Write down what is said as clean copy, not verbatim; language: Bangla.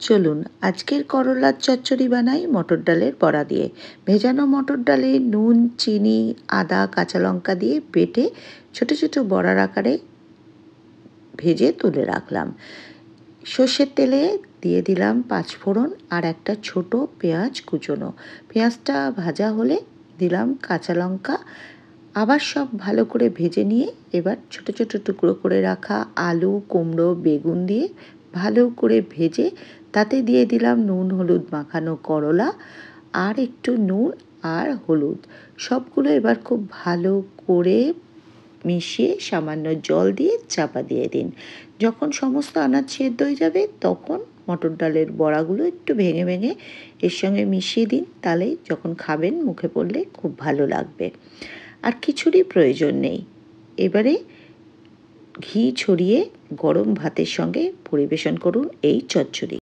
চলুন আজকের করলার চচ্চড়ি বানাই মটর ডালের বড়া দিয়ে। ভেজানো মটর ডালে নুন, চিনি, আদা, কাঁচা লঙ্কা দিয়ে বেটে ছোট ছোট বড়ার আকারে ভেজে তুলে রাখলাম। সর্ষের তেলে দিয়ে দিলাম 5 ফোড়ন আর একটা ছোট পেঁয়াজ কুচোনো। পেঁয়াজটা ভাজা হলে দিলাম কাঁচা লঙ্কা। আবার সব ভালো করে ভেজে নিয়ে এবার ছোট ছোট টুকরো করে রাখা আলু, কুমড়ো, বেগুন দিয়ে ভালো করে ভেজে তাতে দিয়ে দিলাম নুন হলুদ মাখানো করলা আর একটু নুন আর হলুদ। সবগুলো এবার খুব ভালো করে মিশিয়ে সামান্য জল দিয়ে চাপা দিয়ে দিন। যখন সমস্ত আনাজ সেদ্ধ হয়ে যাবে তখন মটর ডালের বড়াগুলো একটু ভেঙে ভেঙে এর সঙ্গে মিশিয়ে দিন, তাহলে যখন খাবেন মুখে পড়লে খুব ভালো লাগবে। আর কিছুরই প্রয়োজন নেই। এবারে ঘি ছড়িয়ে গরম ভাতের সঙ্গে পরিবেশন করুন এই চচ্চড়ি।